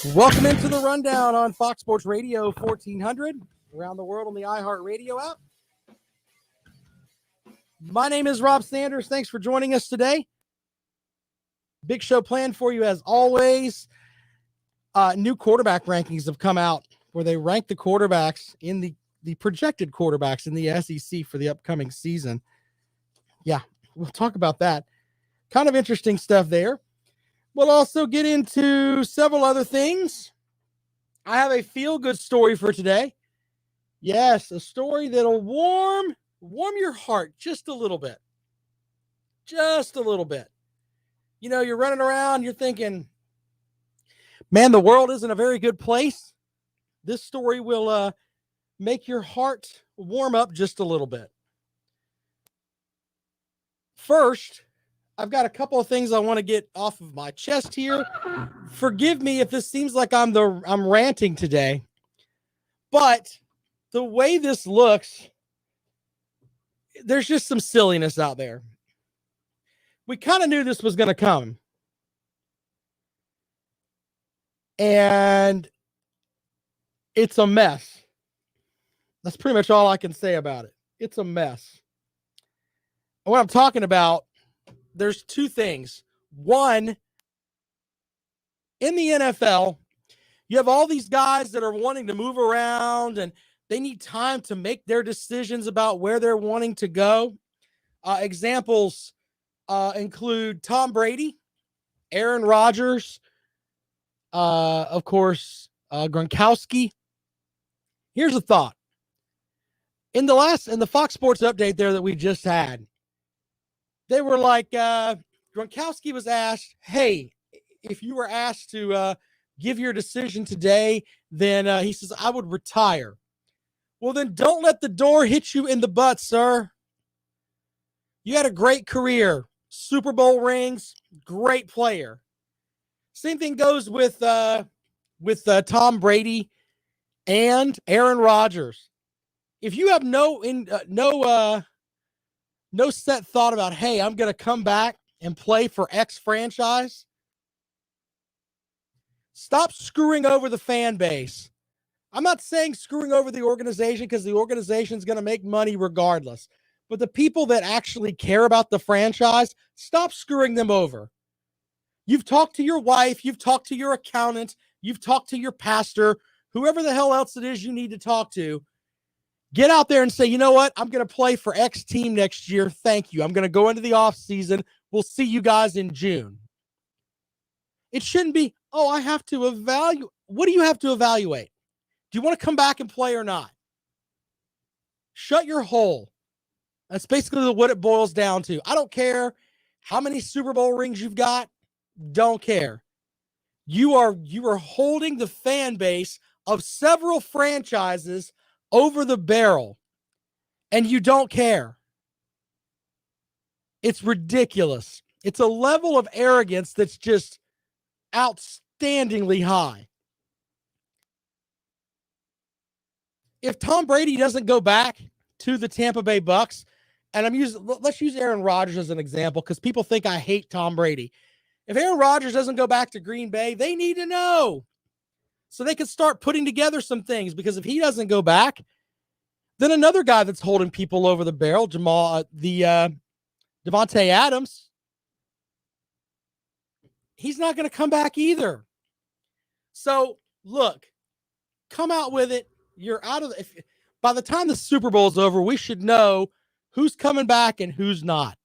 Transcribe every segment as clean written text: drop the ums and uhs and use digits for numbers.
Welcome into the rundown on Fox Sports Radio 1400, around the world on the iHeartRadio app. My name is Rob Sanders. Thanks for joining us today. Big show planned for you as always. New quarterback rankings have come out where they rank the quarterbacks in the projected quarterbacks in the SEC for the upcoming season. Yeah, we'll talk about that. Kind of interesting stuff there. We'll also get into several other things. I have a feel-good story for today. Yes, a story that'll warm your heart just a little bit. Just a little bit. You know, you're running around, you're thinking, man, the world isn't a very good place. This story will make your heart warm up just a little bit. First, I've got a couple of things I want to get off of my chest here. Forgive me if this seems like I'm ranting today, but the way this looks, there's just some silliness out there. We kind of knew this was going to come. And it's a mess. That's pretty much all I can say about it. It's a mess. And what I'm talking about, there's two things. One, in the NFL, you have all these guys that are wanting to move around and they need time to make their decisions about where they're wanting to go. Examples include Tom Brady, Aaron Rodgers, of course, Gronkowski. Here's a thought. In the Fox Sports update there that we just had, they were like, Gronkowski was asked, hey, if you were asked to give your decision today, then he says, I would retire. Well, then don't let the door hit you in the butt, sir. You had a great career, Super Bowl rings, great player. Same thing goes with Tom Brady and Aaron Rodgers. If you have no set thought about, hey, I'm going to come back and play for X franchise, stop screwing over the fan base. I'm not saying screwing over the organization because the organization is going to make money regardless. But the people that actually care about the franchise, stop screwing them over. You've talked to your wife, you've talked to your accountant, you've talked to your pastor, whoever the hell else it is you need to talk to. Get out there and say, you know what? I'm going to play for X team next year. Thank you. I'm going to go into the off season. We'll see you guys in June. It shouldn't be, oh, I have to evaluate. What do you have to evaluate? Do you want to come back and play or not? Shut your hole. That's basically what it boils down to. I don't care how many Super Bowl rings you've got. Don't care. You are holding the fan base of several franchises over the barrel, and you don't care. It's ridiculous. It's a level of arrogance that's just outstandingly high. If Tom Brady doesn't go back to the Tampa Bay Bucks, and let's use Aaron Rodgers as an example because people think I hate Tom Brady. If Aaron Rodgers doesn't go back to Green Bay, they need to know so they can start putting together some things, because if he doesn't go back, then another guy that's holding people over the barrel, Devontae Adams, he's not going to come back either. So look, come out with it. You're out of by the time the Super Bowl is over, we should know who's coming back and who's not.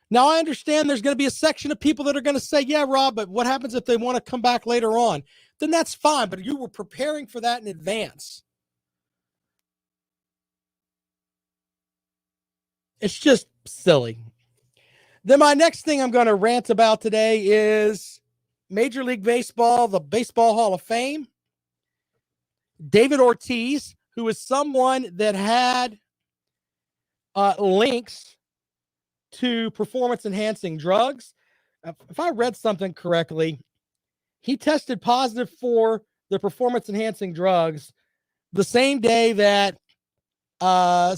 Now, I understand there's going to be a section of people that are going to say, yeah, Rob, but what happens if they want to come back later on? Then that's fine, but you were preparing for that in advance. It's just silly. Then my next thing I'm going to rant about today is Major League Baseball, the Baseball Hall of Fame. David Ortiz, who is someone that had links to performance-enhancing drugs. If I read something correctly, he tested positive for the performance-enhancing drugs the same day that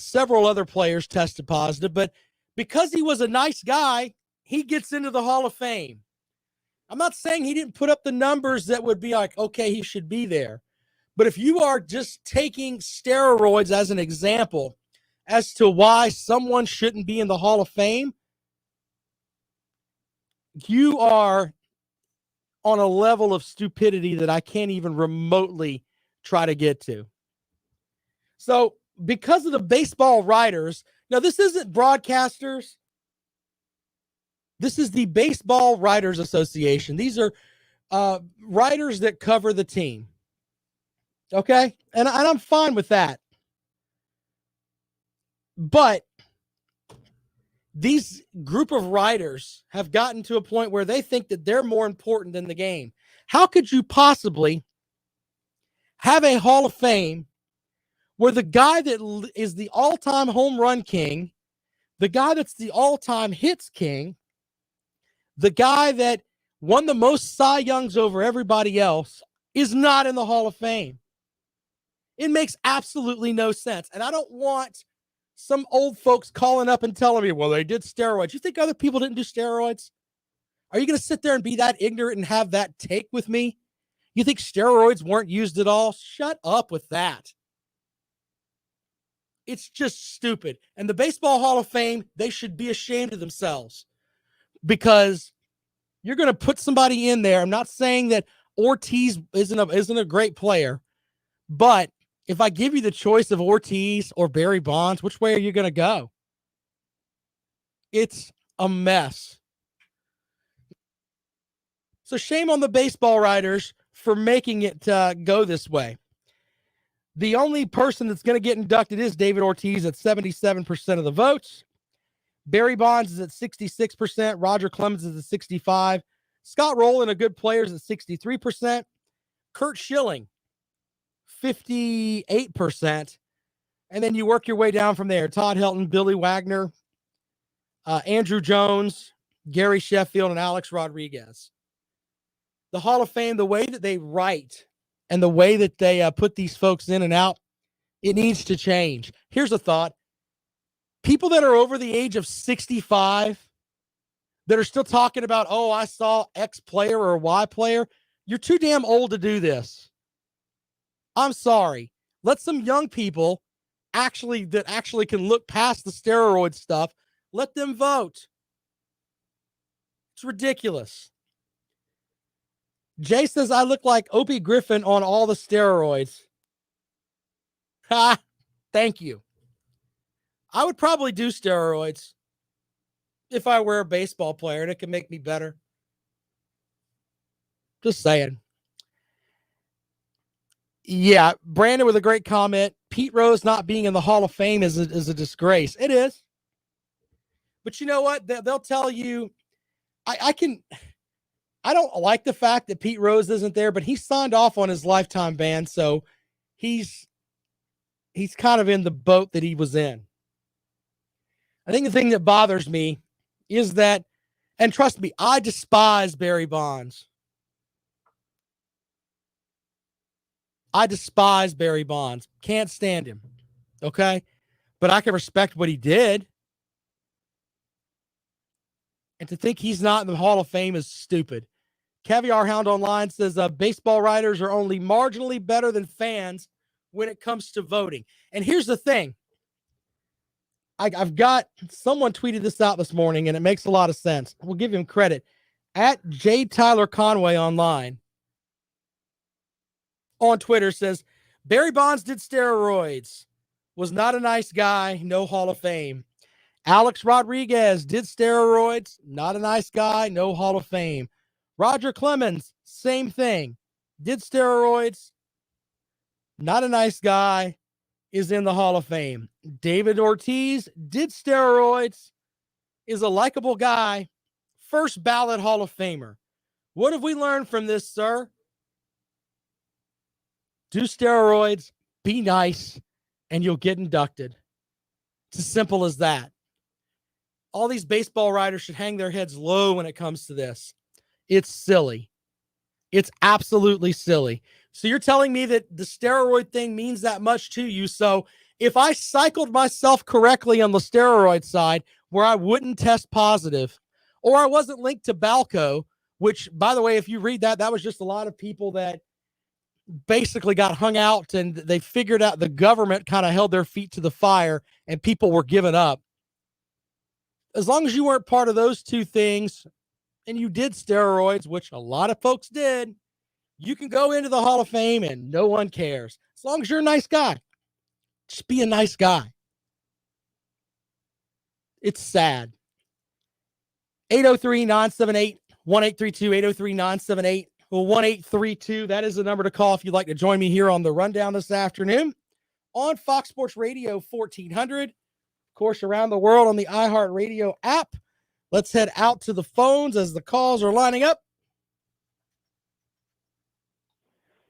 several other players tested positive. But because he was a nice guy, he gets into the Hall of Fame. I'm not saying he didn't put up the numbers that would be like, okay, he should be there. But if you are just taking steroids as an example as to why someone shouldn't be in the Hall of Fame, you are on a level of stupidity that I can't even remotely try to get to. So because of the baseball writers, now this isn't broadcasters. This is the Baseball Writers Association. These are writers that cover the team. Okay? And I'm fine with that. But these group of writers have gotten to a point where they think that they're more important than the game. How could you possibly have a Hall of Fame where the guy that is the all-time home run king, the guy that's the all-time hits king, the guy that won the most Cy Youngs over everybody else is not in the Hall of Fame? It makes absolutely no sense. And I don't want some old folks calling up and telling me, well, they did steroids. You think other people didn't do steroids? Are you going to sit there and be that ignorant and have that take with me? You think steroids weren't used at all? Shut up with that. It's just stupid. And the Baseball Hall of Fame, they should be ashamed of themselves because you're going to put somebody in there. I'm not saying that Ortiz isn't a great player, but if I give you the choice of Ortiz or Barry Bonds, which way are you going to go? It's a mess. So shame on the baseball writers for making it go this way. The only person that's going to get inducted is David Ortiz at 77% of the votes. Barry Bonds is at 66%. Roger Clemens is at 65%. Scott Rowland, a good player, is at 63%. Kurt Schilling, 58%. And then you work your way down from there. Todd Helton, Billy Wagner, Andrew Jones, Gary Sheffield, and Alex Rodriguez. The Hall of Fame, the way that they write and the way that they put these folks in and out, it needs to change. Here's a thought. People that are over the age of 65 that are still talking about, oh, I saw X player or Y player, you're too damn old to do this. I'm sorry. Let some young people that actually can look past the steroid stuff, let them vote. It's ridiculous. Jay says, I look like Opie Griffin on all the steroids. Ha! Thank you. I would probably do steroids if I were a baseball player and it could make me better. Just saying. Yeah, Brandon with a great comment. Pete Rose not being in the Hall of Fame is a disgrace. It is. But you know what? They'll tell you, I don't like the fact that Pete Rose isn't there, but he signed off on his lifetime ban, so he's kind of in the boat that he was in. I think the thing that bothers me is that, and trust me, I despise Barry Bonds. I despise Barry Bonds. Can't stand him. Okay? But I can respect what he did. And to think he's not in the Hall of Fame is stupid. Caviar Hound Online says baseball writers are only marginally better than fans when it comes to voting. And here's the thing. I've got someone tweeted this out this morning, and it makes a lot of sense. We'll give him credit. At J. Tyler Conway Online on Twitter says, Barry Bonds did steroids. Was not a nice guy. No Hall of Fame. Alex Rodriguez did steroids. Not a nice guy. No Hall of Fame. Roger Clemens, same thing. Did steroids. Not a nice guy. Is in the Hall of Fame. David Ortiz did steroids. Is a likable guy. First ballot Hall of Famer. What have we learned from this, sir? Do steroids, be nice, and you'll get inducted. It's as simple as that. All these baseball writers should hang their heads low when it comes to this. It's silly. It's absolutely silly. So you're telling me that the steroid thing means that much to you. So if I cycled myself correctly on the steroid side where I wouldn't test positive, or I wasn't linked to Balco, which, by the way, if you read that, that was just a lot of people that basically got hung out, and they figured out the government kind of held their feet to the fire and people were giving up. As long as you weren't part of those two things and you did steroids, which a lot of folks did, you can go into the Hall of Fame and no one cares. As long as you're a nice guy, just be a nice guy. It's sad. 803-978-1832, 803-978-1832. That is the number to call if you'd like to join me here on the Rundown this afternoon on Fox Sports Radio 1400. Of course, around the world on the iHeartRadio app. Let's head out to the phones as the calls are lining up.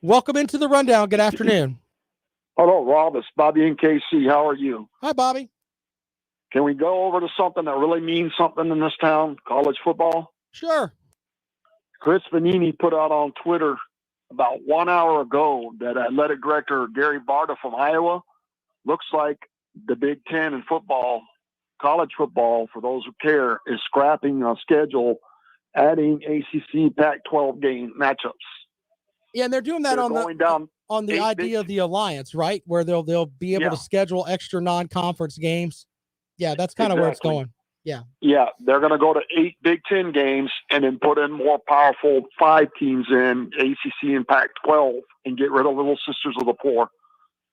Welcome into the Rundown. Good afternoon. Hello, Rob. It's Bobby in KC. How are you? Hi, Bobby. Can we go over to something that really means something in this town, college football? Sure. Chris Vanini put out on Twitter about 1 hour ago that athletic director Gary Barta from Iowa looks like the Big Ten in football, college football, for those who care, is scrapping a schedule, adding ACC Pac-12 game matchups. Yeah, and they're doing that on the idea of the alliance, right? Where they'll be able to schedule extra non-conference games. Yeah, that's kind of where it's going. Yeah. Yeah, they're going to go to 8 Big Ten games and then put in more powerful 5 teams in ACC and Pac-12 and get rid of Little Sisters of the Poor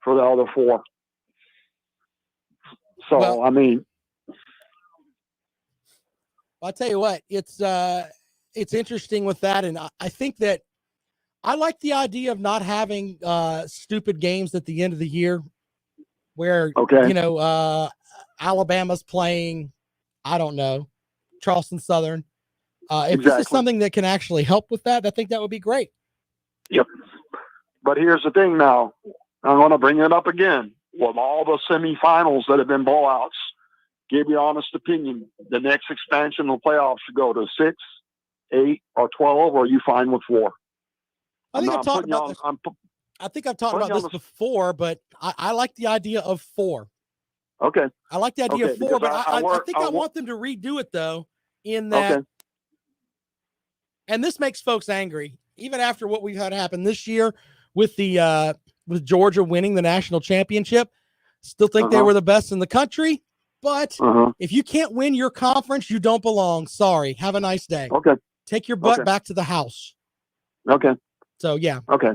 for the other 4. So, well, I mean, I'll tell you what, it's interesting with that, and I think that I like the idea of not having stupid games at the end of the year where, Alabama's playing, I don't know, Charleston Southern. If this is something that can actually help with that, I think that would be great. Yep. But here's the thing now. I'm going to bring it up again. With all the semifinals that have been blowouts, give your honest opinion. The next expansion of playoffs should go to 6, 8, or 12, or are you fine with 4? I think I've talked about this before, but I like the idea of 4. Okay. I like the idea of 4, but I think I want them to redo it, though, in that. Okay. And this makes folks angry, even after what we've had happen this year with with Georgia winning the national championship. Still think they were the best in the country, but if you can't win your conference, you don't belong. Sorry. Have a nice day. Okay. Take your butt back to the house. Okay. So, yeah. Okay.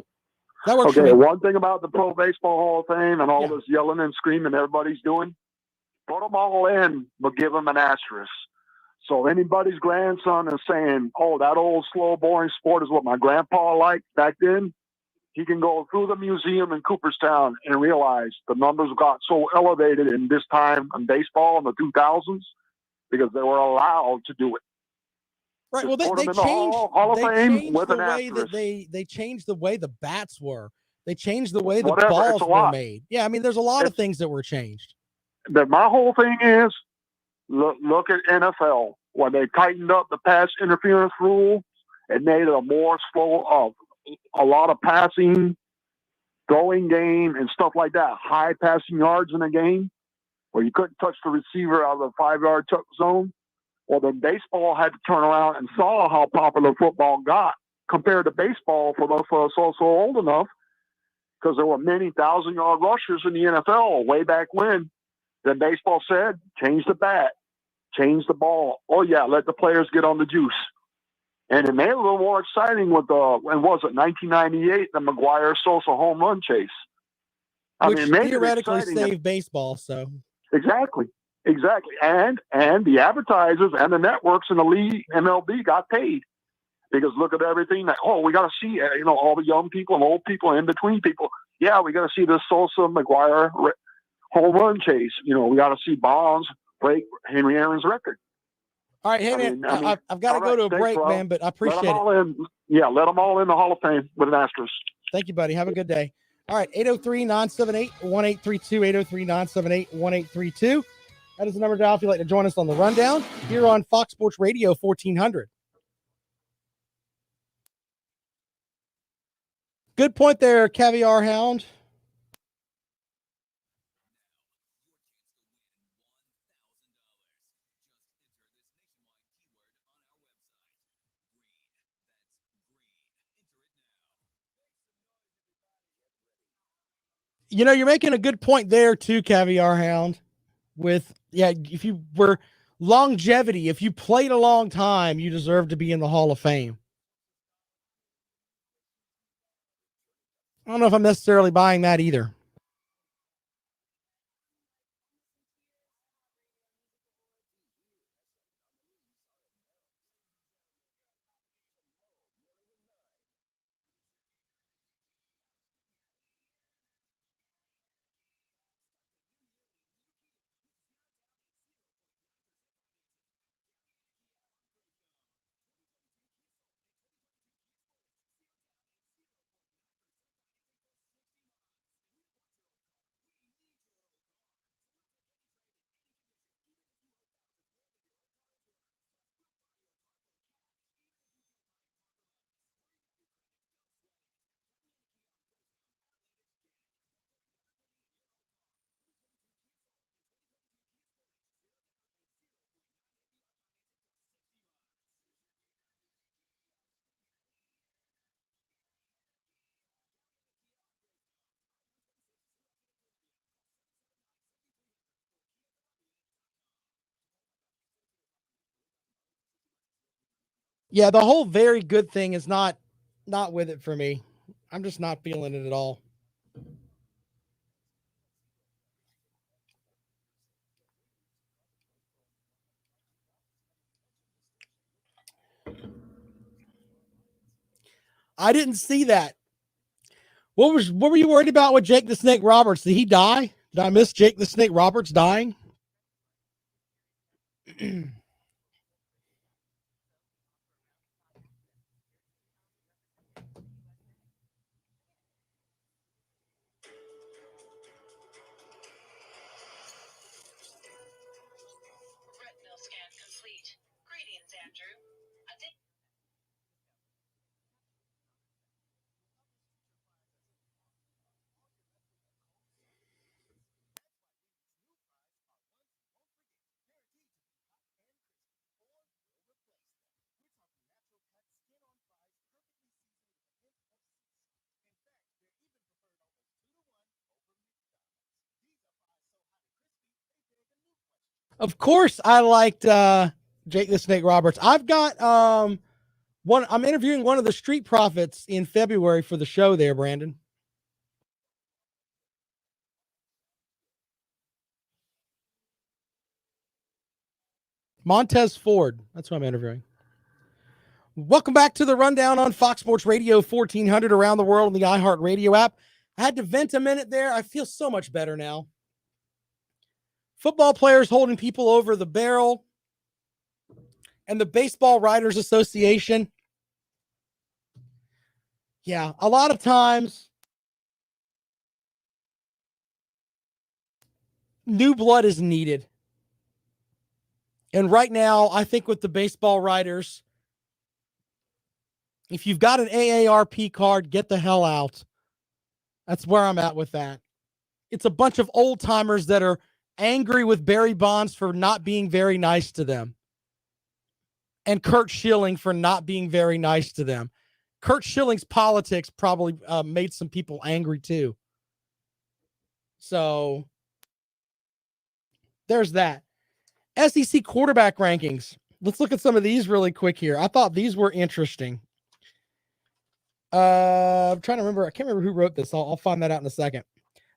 That works for me. One thing about the Pro Baseball Hall of Fame and all this yelling and screaming everybody's doing, put them all in, but give them an asterisk. So anybody's grandson is saying, oh, that old, slow, boring sport is what my grandpa liked back then, he can go through the museum in Cooperstown and realize the numbers got so elevated in this time in baseball in the 2000s because they were allowed to do it. Right. Well, they changed the way that they changed the way the bats were. They changed the way the balls were made. Yeah, I mean, there's a lot of things that were changed. My whole thing is, look at NFL. When they tightened up the pass interference rule and made it a more slow of a lot of passing, throwing game, and stuff like that, high passing yards in a game where you couldn't touch the receiver out of the 5-yard zone. Well, then baseball had to turn around and saw how popular football got compared to baseball for those of us also old enough, because there were many 1,000-yard rushers in the NFL way back when. Then baseball said, change the bat, change the ball. Oh, yeah, let the players get on the juice. And it made it a little more exciting with when was it, 1998, the McGuire-Sosa home run chase. Which theoretically saved baseball, so. Exactly. And the advertisers and the networks in the league, MLB, got paid. Because look at everything that, we got to see, all the young people and old people, in between people. Yeah, we got to see this Sosa, McGuire home run chase. We got to see Bonds break Henry Aaron's record. All right, hey, man, I've got to go to a break, man, but I appreciate it. Let them all in the Hall of Fame with an asterisk. Thank you, buddy. Have a good day. All right, 803-978-1832, 803-978-1832. That is the number to dial if you'd like to join us on the Rundown here on Fox Sports Radio 1400. Good point there, Caviar Hound. You're making a good point there too, Caviar Hound. If you were longevity, if you played a long time, you deserve to be in the Hall of Fame. I don't know if I'm necessarily buying that either. Yeah, the whole very good thing is not with it for me. I'm just not feeling it at all. I didn't see that. What were you worried about with Jake the Snake Roberts? Did he die? Did I miss Jake the Snake Roberts dying? Of course, I liked Jake the Snake Roberts. I've got one. I'm interviewing one of the Street Profits in February for the show. There, Brandon. Montez Ford. That's who I'm interviewing. Welcome back to the rundown on Fox Sports Radio 1400 around the world on the iHeartRadio app. I had to vent a minute there. I feel so much better now. Football players holding people over the barrel and the Baseball Writers Association. Yeah, a lot of times new blood is needed. And right now, I think with the baseball writers, if you've got an AARP card, get the hell out. That's where I'm at with that. It's a bunch of old timers that are angry with Barry Bonds for not being very nice to them, and Curt Schilling for not being very nice to them. Curt Schilling's politics probably made some people angry too. So there's that. SEC quarterback rankings. Let's look at some of these really quick here. I thought these were interesting. I'm trying to remember. I can't remember who wrote this. I'll find that out in a second.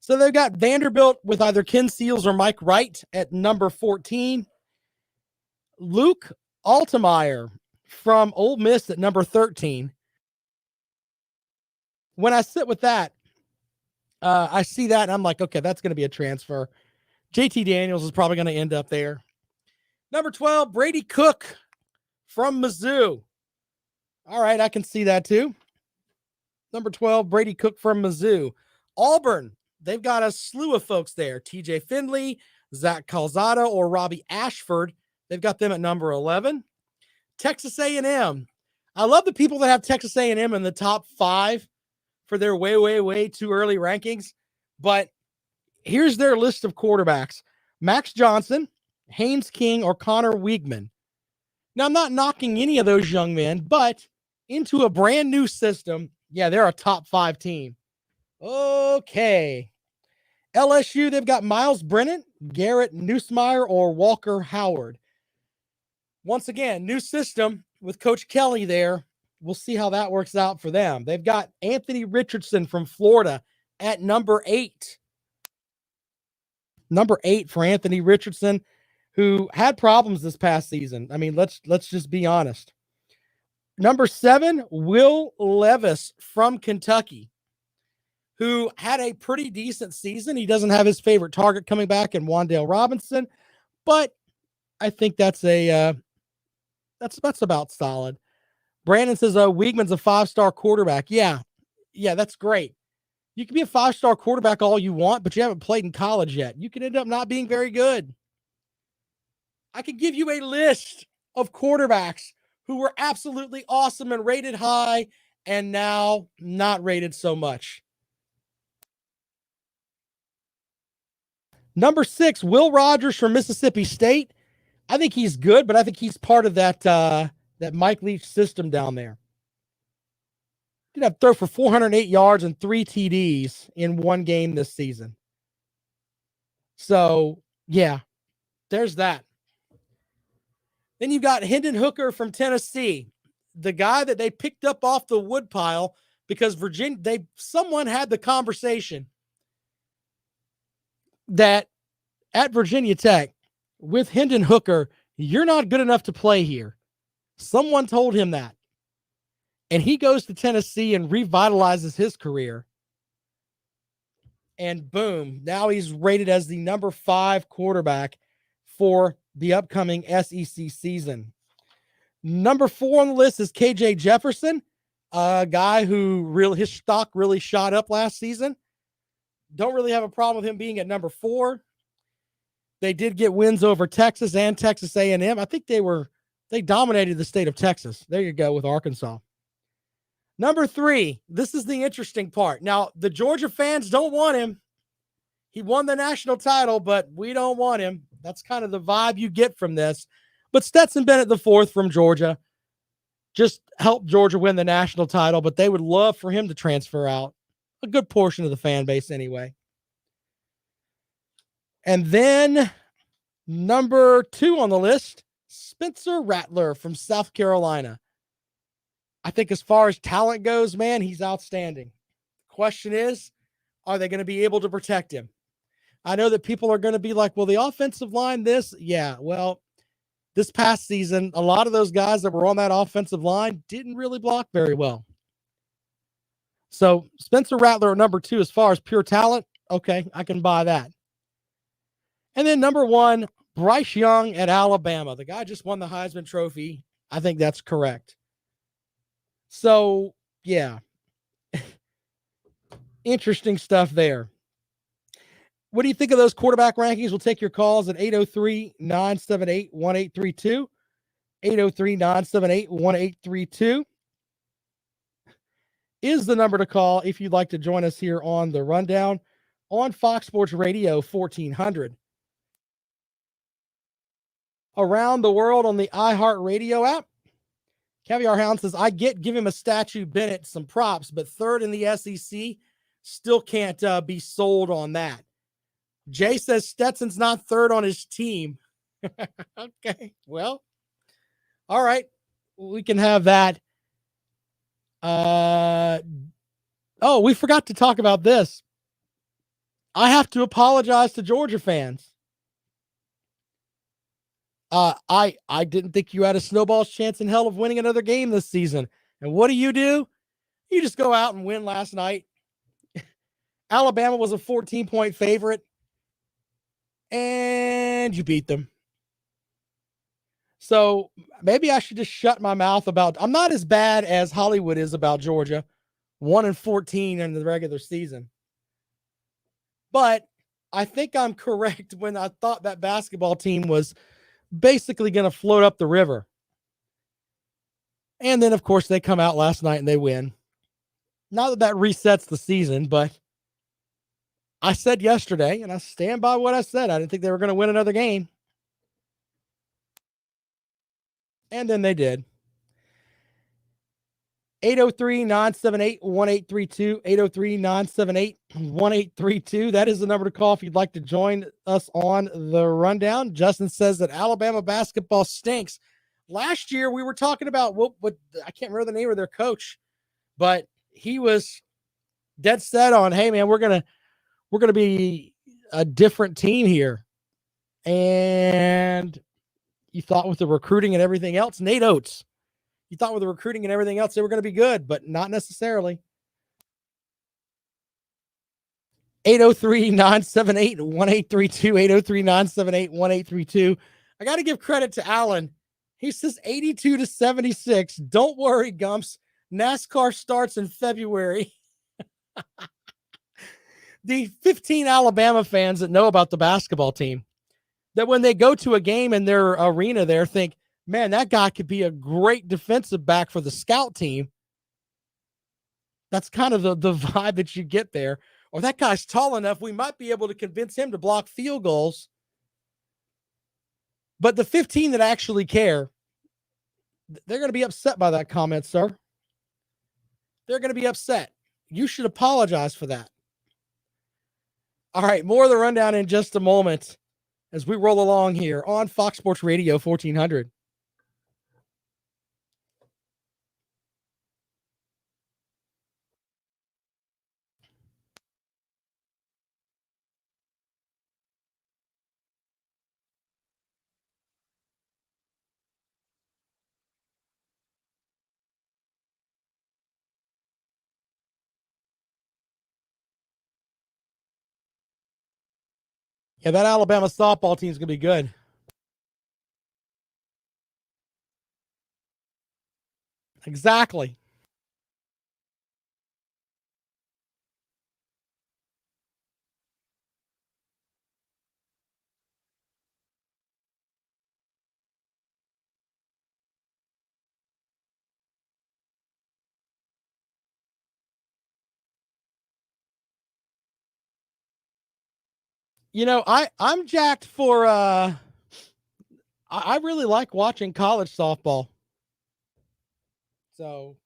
So they've got Vanderbilt with either Ken Seals or Mike Wright at number 14. Luke Altmaier from Ole Miss at number 13. When I sit with that, I see that and I'm like, okay, that's going to be a transfer. JT Daniels is probably going to end up there. Number 12, Brady Cook from Mizzou. All right, I can see that too. Number 12, Brady Cook from Mizzou. Auburn, they've got a slew of folks there. TJ Finley, Zach Calzada, or Robbie Ashford. They've got them at number 11. Texas A&M. I love the people that have Texas A&M in the top 5 for their way, way, way too early rankings. But here's their list of quarterbacks. Max Johnson, Haynes King, or Connor Wiegman. Now, I'm not knocking any of those young men, but into a brand new system, yeah, they're a top 5 team. Okay. LSU, they've got Miles Brennan, Garrett Nussmeier, or Walker Howard. Once again, new system with Coach Kelly there. We'll see how that works out for them. They've got Anthony Richardson from Florida at number 8. Number 8 for Anthony Richardson, who had problems this past season. I mean, let's just be honest. Number 7, Will Levis from Kentucky, who had a pretty decent season. He doesn't have his favorite target coming back in Wan'Dale Robinson, but I think that's about solid. Brandon says, Weigman's a 5-star quarterback. Yeah, that's great. You can be a 5-star quarterback all you want, but you haven't played in college yet. You can end up not being very good. I could give you a list of quarterbacks who were absolutely awesome and rated high and now not rated so much. Number 6, Will Rogers from Mississippi State. I think he's good, but I think he's part of that Mike Leach system down there. Did have throw for 408 yards and 3 TDs in one game this season. So, yeah, there's that. Then you've got Hendon Hooker from Tennessee, the guy that they picked up off the woodpile because someone had the conversation that at Virginia Tech with Hendon Hooker, you're not good enough to play here. Someone told him that. And he goes to Tennessee and revitalizes his career. And boom, now he's rated as the number 5 quarterback for the upcoming SEC season. Number 4 on the list is KJ Jefferson, a guy who his stock really shot up last season. Don't really have a problem with him being at number 4. They did get wins over Texas and Texas A&M. I think they dominated the state of Texas. There you go with Arkansas. Number 3, this is the interesting part. Now, the Georgia fans don't want him. He won the national title, but we don't want him. That's kind of the vibe you get from this. But Stetson Bennett IV from Georgia just helped Georgia win the national title, but they would love for him to transfer out. A good portion of the fan base anyway. And then number 2 on the list, Spencer Rattler from South Carolina. I think as far as talent goes, man, he's outstanding. Question is, are they going to be able to protect him? I know that people are going to be like, well, the offensive line, this. Yeah, well, this past season, a lot of those guys that were on that offensive line didn't really block very well. So Spencer Rattler at number 2, as far as pure talent, okay, I can buy that. And then number 1, Bryce Young at Alabama. The guy just won the Heisman Trophy. I think that's correct. So, yeah. Interesting stuff there. What do you think of those quarterback rankings? We'll take your calls at 803-978-1832. 803-978-1832 is the number to call if you'd like to join us here on the Rundown on Fox Sports Radio 1400. Around the world on the iHeartRadio app. Caviar Hound says, give him a statue, Bennett, some props, but 3rd in the SEC, still can't be sold on that. Jay says Stetson's not 3rd on his team. Okay, well, all right, we can have that. We forgot to talk about this. I have to apologize to Georgia fans. I didn't think you had a snowball's chance in hell of winning another game this season. And what do? You just go out and win last night. Alabama was a 14-point favorite, and you beat them. So maybe I should just shut my mouth about. I'm not as bad as Hollywood is about Georgia, 1-14 in the regular season. But I think I'm correct when I thought that basketball team was basically going to float up the river. And then, of course, they come out last night and they win. Not that resets the season, but I said yesterday, and I stand by what I said, I didn't think they were going to win another game. And then they did. 803-978-1832, 803-978-1832. That is the number to call if you'd like to join us on the rundown. Justin says that Alabama basketball stinks. Last year, we were talking about what I can't remember the name of their coach, but he was dead set on, hey man, we're gonna be a different team here. And you thought with the recruiting and everything else, Nate Oates, you thought with the recruiting and everything else, they were going to be good, but not necessarily. 803-978-1832, 803-978-1832. I got to give credit to Alan. He says 82-76. Don't worry, Gumps. NASCAR starts in February. The 15 Alabama fans that know about the basketball team, that when they go to a game in their arena there, think, man, that guy could be a great defensive back for the scout team. That's kind of the vibe that you get there. Or that guy's tall enough, we might be able to convince him to block field goals. But the 15 that actually care, they're going to be upset by that comment, sir. They're going to be upset. You should apologize for that. All right, more of the rundown in just a moment as we roll along here on Fox Sports Radio 1400. Yeah, that Alabama softball team is going to be good. Exactly. You know, I'm jacked for I really like watching college softball. So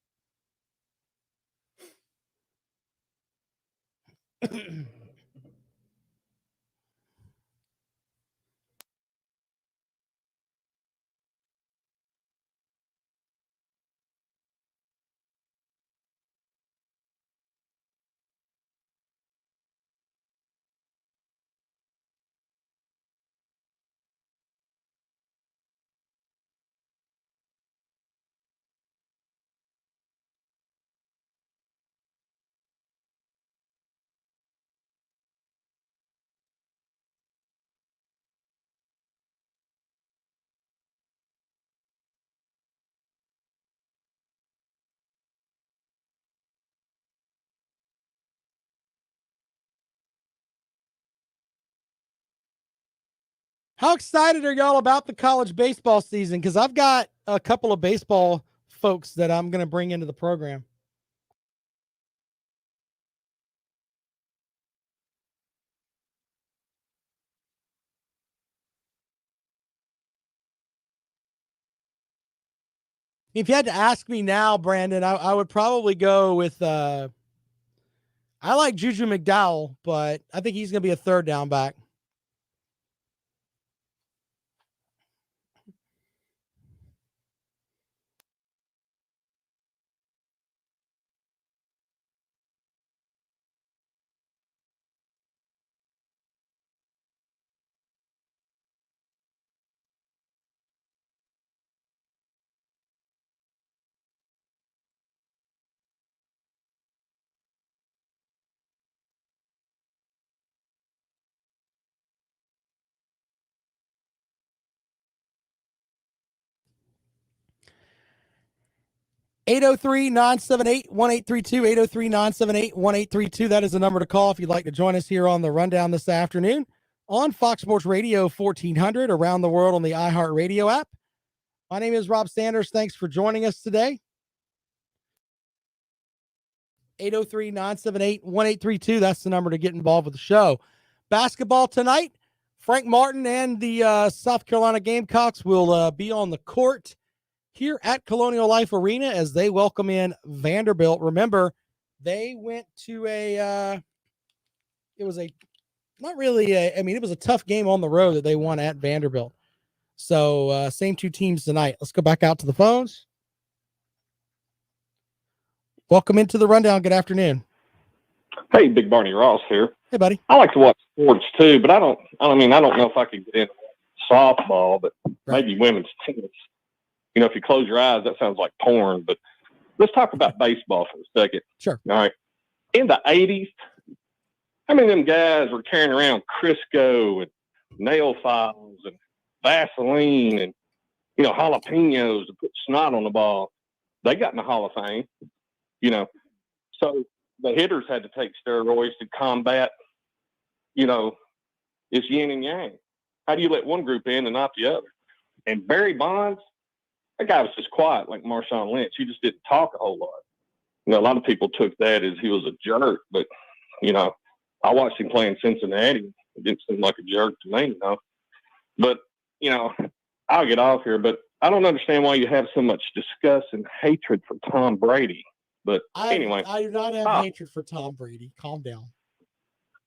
how excited are y'all about the college baseball season? Because I've got a couple of baseball folks that I'm going to bring into the program. If you had to ask me now, Brandon, I would probably go with I like Juju McDowell, but I think he's going to be a third down back. Eight zero 978-1832, 803-978-1832. That is the number to call if you'd like to join us here on the rundown this afternoon on Fox Sports Radio 1400, around the world on the iHeartRadio app. My name is Rob Sanders. Thanks for joining us today. 803-978-1832. That's the number to get involved with the show. Basketball tonight. Frank Martin and the South Carolina Gamecocks will be on the court here at Colonial Life Arena as they welcome in Vanderbilt. Remember, they went to it was a tough game on the road that they won at Vanderbilt. So same two teams tonight. Let's go back out to the phones. Welcome into the rundown. Good afternoon. Hey, Big Barney Ross here. Hey, buddy. I like to watch sports too, but I don't know if I could get into softball, but maybe women's tennis. You know, if you close your eyes, that sounds like porn, but let's talk about baseball for a second. Sure. All right. In the 80s, how many of them guys were carrying around Crisco and nail files and Vaseline and, jalapenos to put snot on the ball? They got in the Hall of Fame, So the hitters had to take steroids to combat, it's yin and yang. How do you let one group in and not the other? And Barry Bonds, that guy was just quiet like Marshawn Lynch. He just didn't talk a whole lot. A lot of people took that as he was a jerk, but, I watched him play in Cincinnati. It didn't seem like a jerk to me, But, I'll get off here, but I don't understand why you have so much disgust and hatred for Tom Brady. But anyway. I do not have hatred for Tom Brady. Calm down.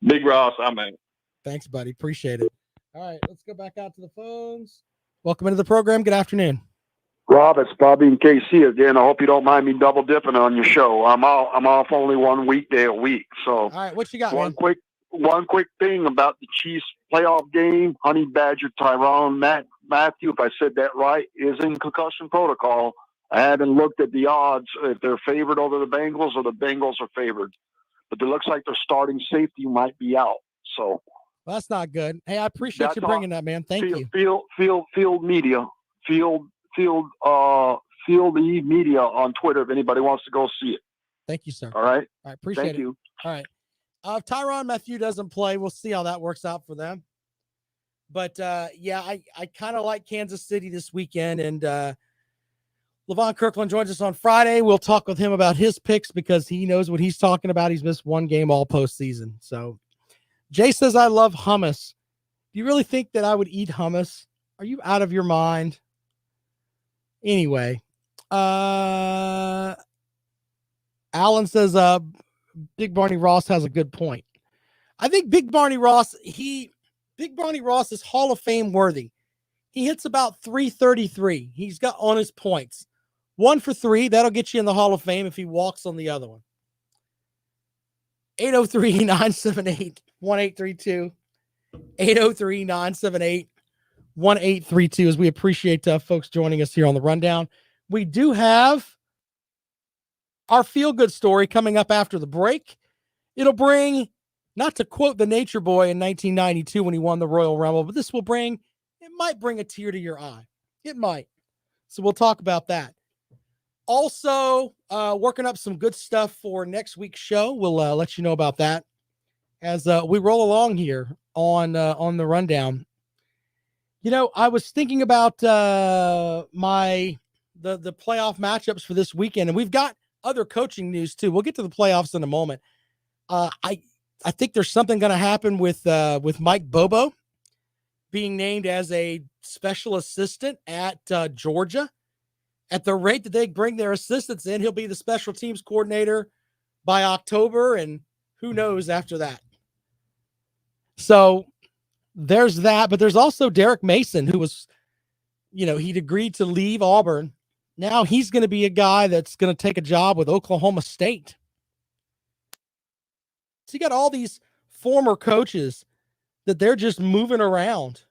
Big Ross, I'm in. Thanks, buddy. Appreciate it. All right, let's go back out to the phones. Welcome into the program. Good afternoon. Rob, it's Bobby and KC again. I hope you don't mind me double dipping on your show. I'm off only one weekday a week. So all right, what you got? One quick thing about the Chiefs playoff game. Honey Badger Tyrann Matthew, if I said that right, is in concussion protocol. I haven't looked at the odds if they're favored over the Bengals or the Bengals are favored, but it looks like their starting safety might be out. So well, that's not good. Hey, I appreciate you bringing that, man. Thank you. Field media, Field E media on Twitter if anybody wants to go see it. Thank you, sir. All right. All right. Appreciate it. Thank you. All right. If Tyrann Mathieu doesn't play, we'll see how that works out for them. But I kind of like Kansas City this weekend, and Levon Kirkland joins us on Friday. We'll talk with him about his picks because he knows what he's talking about. He's missed one game all postseason. So Jay says, I love hummus. Do you really think that I would eat hummus? Are you out of your mind? Anyway, Alan says, Big Barney Ross has a good point. I think Big Barney Ross is Hall of Fame worthy. He hits about 333. He's got on his points. 1 for 3. That'll get you in the Hall of Fame if he walks on the other one. 803-978-1832. 803-978-1832 as we appreciate folks joining us here on the rundown. We do have our feel-good story coming up after the break. It'll bring, not to quote the Nature Boy in 1992 when he won the Royal Rumble, but it might bring a tear to your eye. It might. So we'll talk about that. Also, working up some good stuff for next week's show. We'll let you know about that as we roll along here on the rundown. I was thinking about the playoff matchups for this weekend, and we've got other coaching news too. We'll get to the playoffs in a moment. I think there's something going to happen with Mike Bobo being named as a special assistant at Georgia. At the rate that they bring their assistants in, he'll be the special teams coordinator by October, and who knows after that. So there's that, but there's also Derek Mason, who was, he'd agreed to leave Auburn. Now he's going to be a guy that's going to take a job with Oklahoma State. So you got all these former coaches that they're just moving around.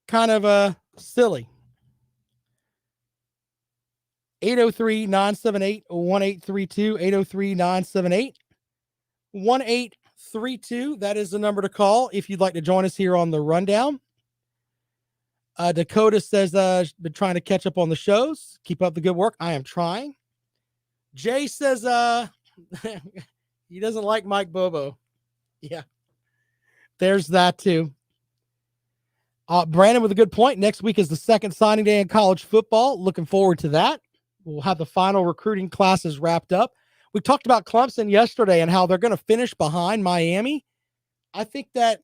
Kind of silly. 803-978-1832. 803-978-1832. That is the number to call if you'd like to join us here on the rundown. Dakota says, been trying to catch up on the shows. Keep up the good work. I am trying. Jay says, he doesn't like Mike Bobo. Yeah. There's that too. Brandon with a good point. Next week is the second signing day in college football. Looking forward to that. We'll have the final recruiting classes wrapped up. We talked about Clemson yesterday and how they're going to finish behind Miami. I think that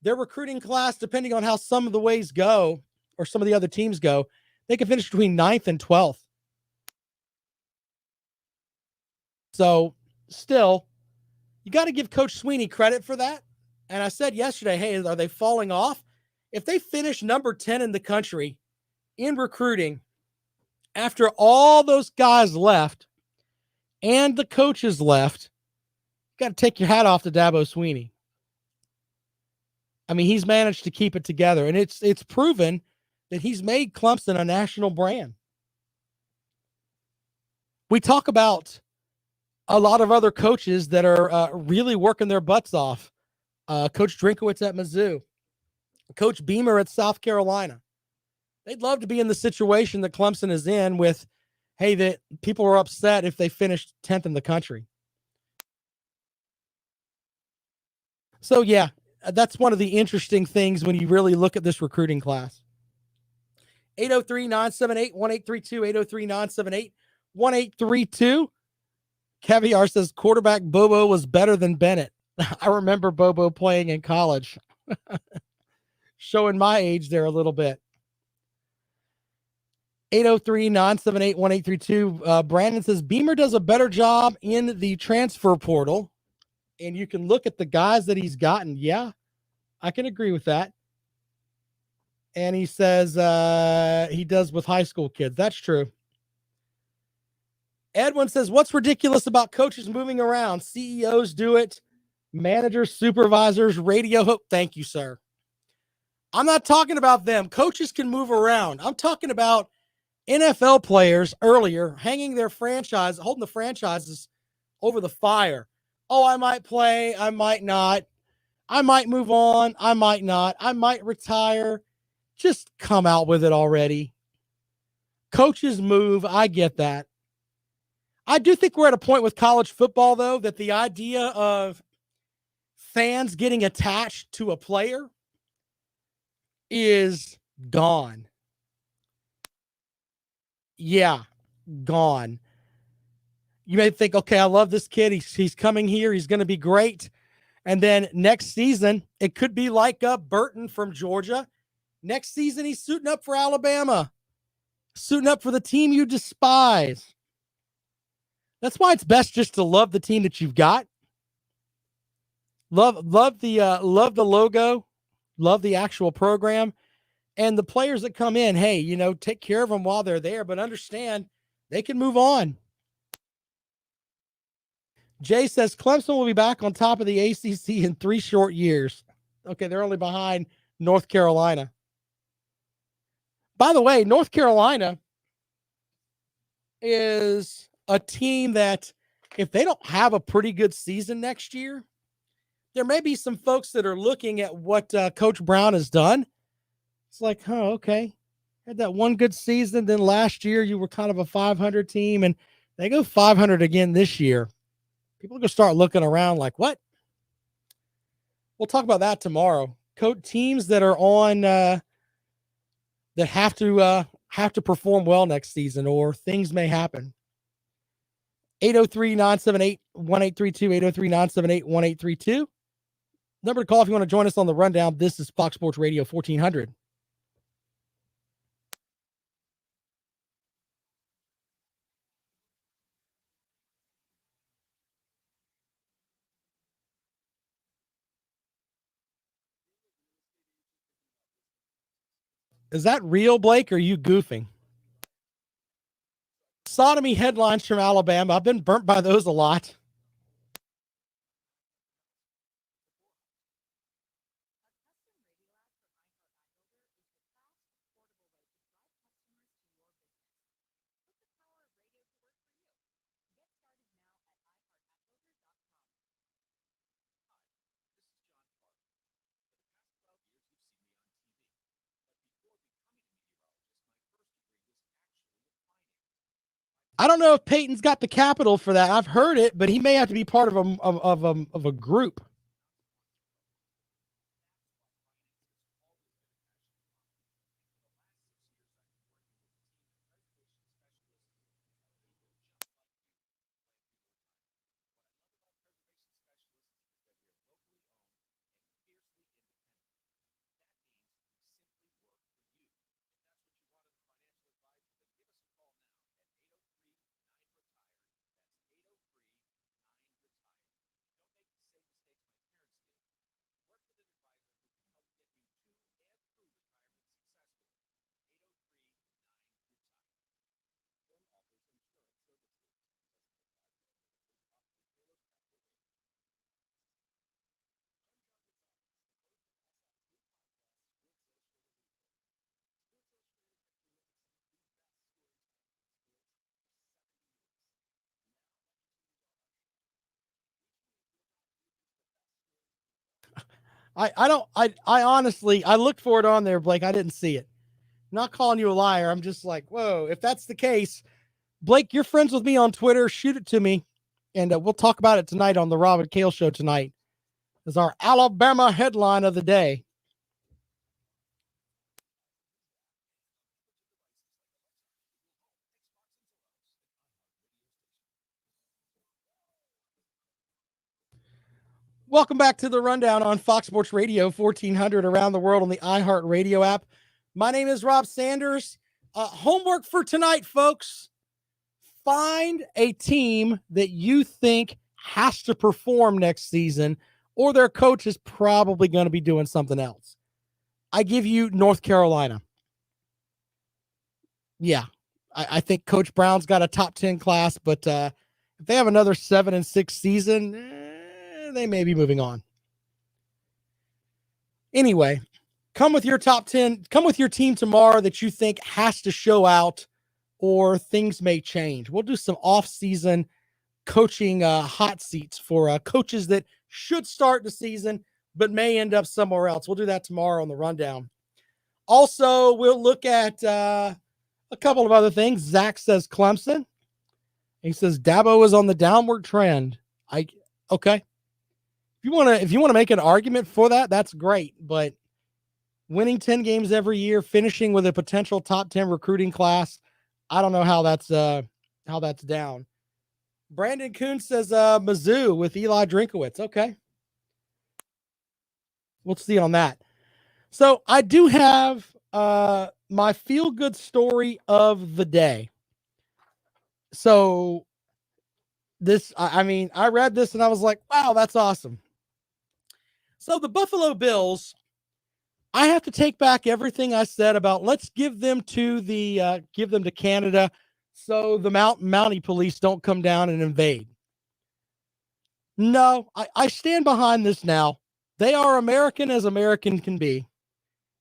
their recruiting class, depending on how some of the ways go, or some of the other teams go, they can finish between 9th and 12th. So still, you got to give Coach Sweeney credit for that. And I said yesterday, hey, are they falling off? If they finish number 10 in the country in recruiting after all those guys left and the coaches left, you got to take your hat off to Dabo Sweeney. I mean, he's managed to keep it together, and it's proven that he's made Clemson a national brand. We talk about a lot of other coaches that are really working their butts off. Coach Drinkowitz at Mizzou, Coach Beamer at South Carolina. They'd love to be in the situation that Clemson is in with, hey, that people are upset if they finished 10th in the country. So, yeah, that's one of the interesting things when you really look at this recruiting class. 803-978-1832, 803-978-1832. Caviar says quarterback Bobo was better than Bennett. I remember Bobo playing in college. Showing my age there a little bit. 803-978-1832. Brandon says Beamer does a better job in the transfer portal. And you can look at the guys that he's gotten. Yeah, I can agree with that. And he says he does with high school kids. That's true. Edwin says, what's ridiculous about coaches moving around? CEOs do it. Managers, supervisors, radio. Thank you, sir. I'm not talking about them. Coaches can move around. I'm talking about NFL players earlier hanging their franchise, holding the franchises over the fire. Oh, I might play. I might not. I might move on. I might not. I might retire. Just come out with it already. Coaches move. I get that. I do think we're at a point with college football, though, that the idea of fans getting attached to a player is gone. Yeah, gone. You may think, okay, I love this kid. He's coming here. He's going to be great. And then next season, it could be like Burton from Georgia. Next season, he's suiting up for Alabama, suiting up for the team you despise. That's why it's best just to love the team that you've got. Love the logo, love the actual program, and the players that come in. Hey, take care of them while they're there, but understand they can move on. Jay says Clemson will be back on top of the ACC in 3 short years. Okay, they're only behind North Carolina. By the way, North Carolina is a team that if they don't have a pretty good season next year, there may be some folks that are looking at what Coach Brown has done. It's like, okay. Had that one good season. Then last year you were kind of a 500 team, and they go 500 again this year. People are going to start looking around like, what? We'll talk about that tomorrow. Teams that are on that have to perform well next season, or things may happen. 803-978-1832, 803-978-1832. Number to call if you want to join us on the rundown. This is Fox Sports Radio 1400. Is that real, Blake, or are you goofing? Sodomy headlines from Alabama. I've been burnt by those a lot. I don't know if Peyton's got the capital for that. I've heard it, but he may have to be part of a group. I honestly, I looked for it on there, Blake. I didn't see it. Not calling you a liar. I'm just like, whoa, if that's the case, Blake, you're friends with me on Twitter. Shoot it to me, and we'll talk about it tonight on the Rob and Kale show tonight as our Alabama headline of the day. Welcome back to the Rundown on Fox Sports Radio 1400 around the world on the iHeartRadio app. My name is Rob Sanders. Homework for tonight, folks. Find a team that you think has to perform next season, or their coach is probably going to be doing something else. I give you North Carolina. Yeah, I think Coach Brown's got a top 10 class, but if they have another 7-6 season, they may be moving on. Anyway, come with your top 10. Come with your team tomorrow that you think has to show out, or things may change. We'll do some off-season coaching hot seats for coaches that should start the season but may end up somewhere else. We'll do that tomorrow on the Rundown. Also, we'll look at a couple of other things. Zach says Clemson. He says Dabo is on the downward trend. Okay. If you want to make an argument for that, that's great. But winning 10 games every year, finishing with a potential top 10 recruiting class, I don't know how that's down. Brandon Kuhn says Mizzou with Eli Drinkowitz. Okay. We'll see on that. So I do have my feel-good story of the day. So I read this and I was like, wow, that's awesome. So the Buffalo Bills, I have to take back everything I said about let's give them to Canada so the Mountie police don't come down and invade. No, I stand behind this now. They are American as American can be,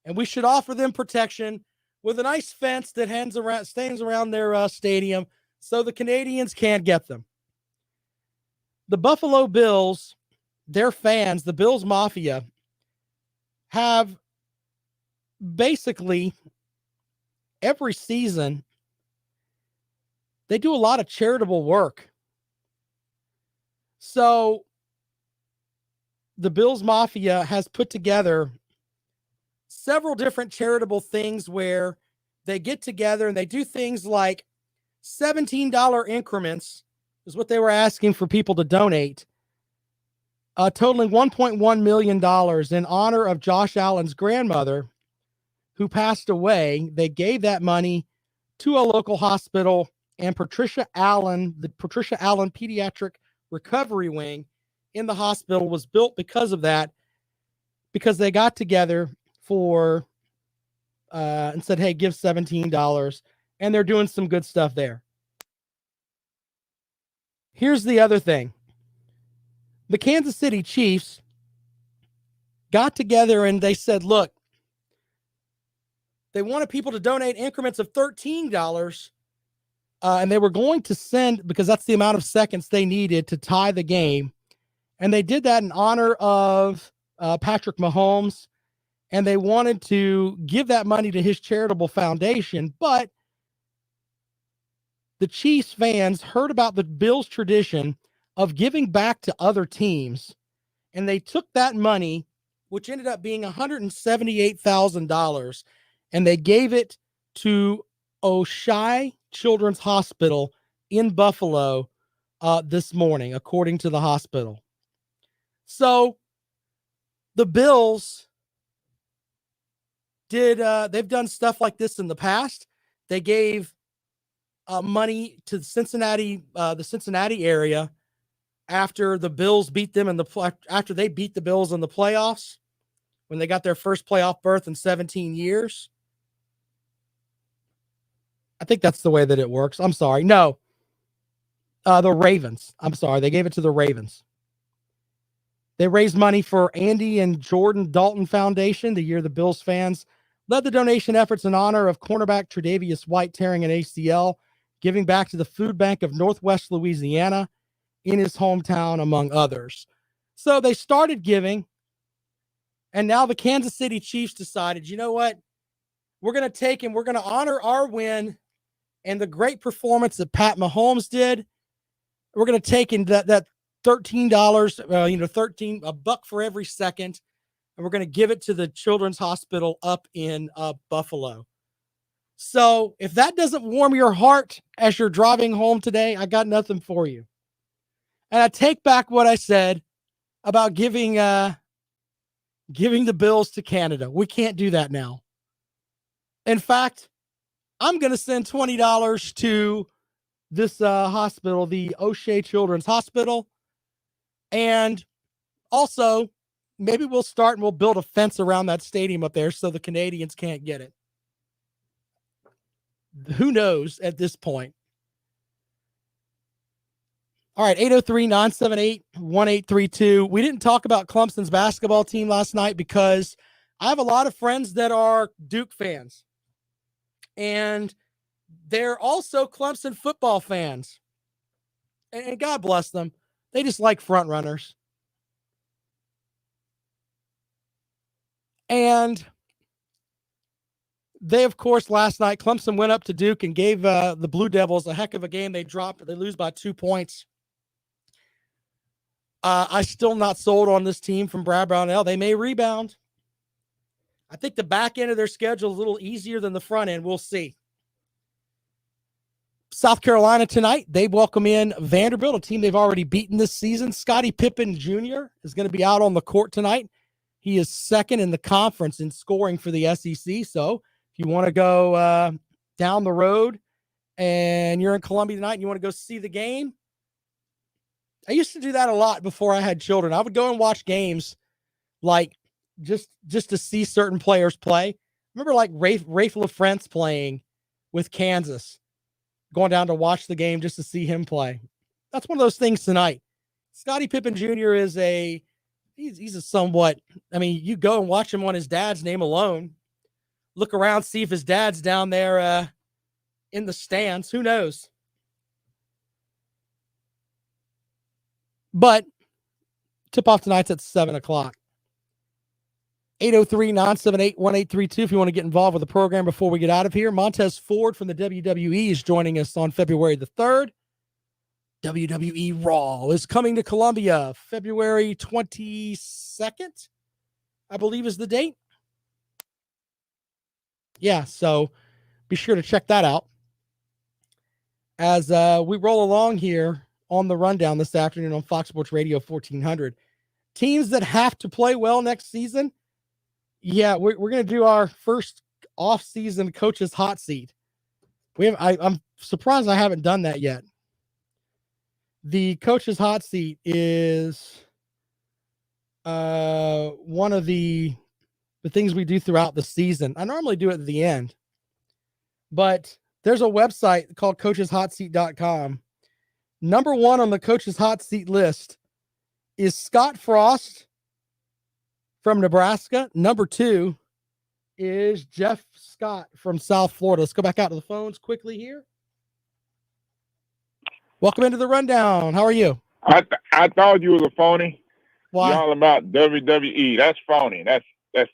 and we should offer them protection with a nice fence that stands around their stadium so the Canadians can't get them. The Buffalo Bills, their fans, the Bills Mafia, have basically every season, they do a lot of charitable work. So the Bills Mafia has put together several different charitable things where they get together and they do things like $17 increments is what they were asking for people to donate, totaling $1.1 million in honor of Josh Allen's grandmother who passed away. They gave that money to a local hospital, and Patricia Allen, the Patricia Allen Pediatric Recovery Wing in the hospital was built because of that, because they got together for and said, hey, give $17, and they're doing some good stuff there. Here's the other thing. The Kansas City Chiefs got together and they said, look, they wanted people to donate increments of $13, and they were going to send, because that's the amount of seconds they needed to tie the game. And they did that in honor of Patrick Mahomes, and they wanted to give that money to his charitable foundation. But the Chiefs fans heard about the Bills' tradition of giving back to other teams, and they took that money, which ended up being $178,000, and they gave it to Oshai Children's Hospital in Buffalo this morning, according to the hospital. So the Bills they've done stuff like this in the past. They gave money to the Cincinnati area after the Bills beat them after they beat the Bills in the playoffs, when they got their first playoff berth in 17 years. I think that's the way that it works. I'm sorry. No, the Ravens. I'm sorry. They gave it to the Ravens. They raised money for Andy and Jordan Dalton Foundation the year the Bills fans led the donation efforts in honor of cornerback Tre'Davious White tearing an ACL, giving back to the food bank of Northwest Louisiana in his hometown, among others. So they started giving, And now the Kansas City Chiefs decided, you know what? We're going to take and we're going to honor our win and the great performance that Pat Mahomes did. We're going to take in that $13, 13 a buck for every second, and we're going to give it to the Children's Hospital up in Buffalo. So if that doesn't warm your heart as you're driving home today, I got nothing for you. And I take back what I said about giving the bills to Canada. We can't do that now. In fact, I'm going to send $20 to this hospital, the O'Shea Children's Hospital. And also, maybe we'll start and we'll build a fence around that stadium up there so the Canadians can't get it. Who knows at this point? All right, 803-978-1832. We didn't talk about Clemson's basketball team last night because I have a lot of friends that are Duke fans. And they're also Clemson football fans. And God bless them. They just like front runners. And they, of course, last night, Clemson went up to Duke and gave the Blue Devils a heck of a game. They dropped. They lose by 2 points. I still not sold on this team from Brad Brownell. They may rebound. I think the back end of their schedule is a little easier than the front end. We'll see. South Carolina tonight, they welcome in Vanderbilt, a team they've already beaten this season. Scottie Pippen Jr. is going to be out on the court tonight. He is second in the conference in scoring for the SEC. So if you want to go down the road and you're in Columbia tonight and you want to go see the game, I used to do that a lot before I had children. I would go and watch games like just to see certain players play. I remember like Rafe LaFrance playing with Kansas, going down to watch the game just to see him play. That's one of those things tonight. Scottie Pippen Jr. is he's a somewhat, I mean, you go and watch him on his dad's name alone. Look around, see if his dad's down there in the stands. Who knows? But tip-off tonight's at 7 o'clock. 803-978-1832 if you want to get involved with the program before we get out of here. Montez Ford from the WWE is joining us on February the 3rd. WWE Raw is coming to Columbia February 22nd, I believe is the date. Yeah, so be sure to check that out. As we roll along here on the rundown this afternoon on Fox Sports Radio 1400. Teams that have to play well next season. Yeah, we're going to do our first off-season coach's hot seat. I'm surprised I haven't done that yet. The coach's hot seat is one of the things we do throughout the season. I normally do it at the end, but there's a website called coacheshotseat.com. Number one on the coach's hot seat list is Scott Frost from Nebraska. Number two is Jeff Scott from South Florida. Let's go back out to the phones quickly here. Welcome into the rundown. How are you? I thought you was a phony. Why? You're all about WWE. That's phony. That's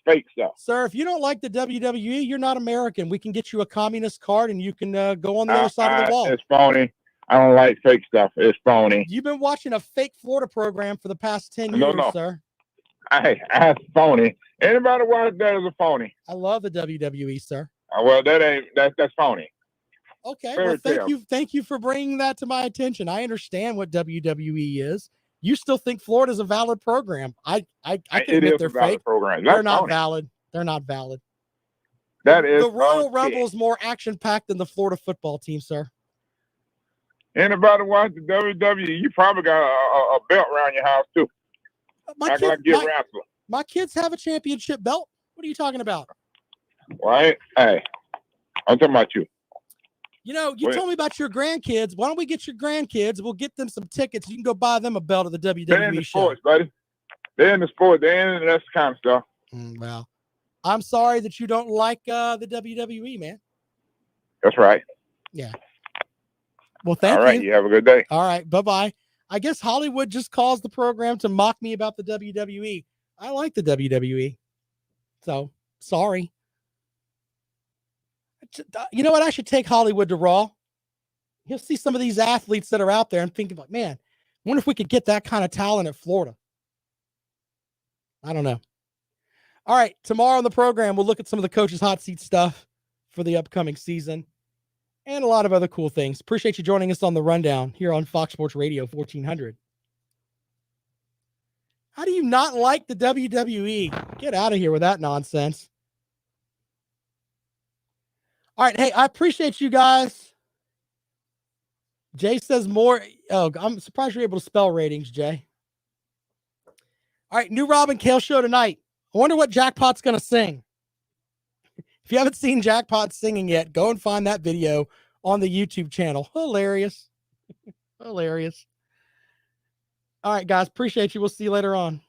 fake stuff. Sir, if you don't like the WWE, you're not American. We can get you a communist card and you can go on the other side of the wall. It's phony. I don't like fake stuff. It's phony. You've been watching a fake Florida program for the past 10 years, No. sir. That's phony. Anybody watch that is a phony. I love the WWE, sir. Well, that's phony. Okay, Fairy well, tale. thank you for bringing that to my attention. I understand what WWE is. You still think Florida's a valid program. I can admit they're fake. Program. They're not phony. valid. They're not valid. That is the Royal phony. Rumble is more action-packed than the Florida football team, sir. Anybody watch the WWE? You probably got a belt around your house too. My kids have a championship belt. What are you talking about? Right? Hey, I'm talking about you. You know, you told me about your grandkids. Why don't we get your grandkids? We'll get them some tickets. You can go buy them a belt at the WWE They're in the show. sports, buddy. They're in the sport. They're in that kind of stuff. Well, I'm sorry that you don't like the WWE, man. That's right. Yeah. Well, thank you. All right. You have a good day. All right. Bye-bye. I guess Hollywood just calls the program to mock me about the WWE. I like the WWE. So sorry. You know what? I should take Hollywood to Raw. You'll see some of these athletes that are out there and thinking like, man, I wonder if we could get that kind of talent at Florida. I don't know. All right. Tomorrow on the program, we'll look at some of the coaches' hot seat stuff for the upcoming season and a lot of other cool things. Appreciate you joining us on the rundown here on Fox Sports Radio 1400. How do you not like the WWE? Get out of here with that nonsense. All right. Hey, I appreciate you guys. Jay says more. Oh, I'm surprised you're able to spell ratings, Jay. All right. New Rob and Kale show tonight. I wonder what Jackpot's going to sing. If you haven't seen Jackpot singing yet, go and find that video on the YouTube channel. Hilarious. Hilarious. All right, guys. Appreciate you. We'll see you later on.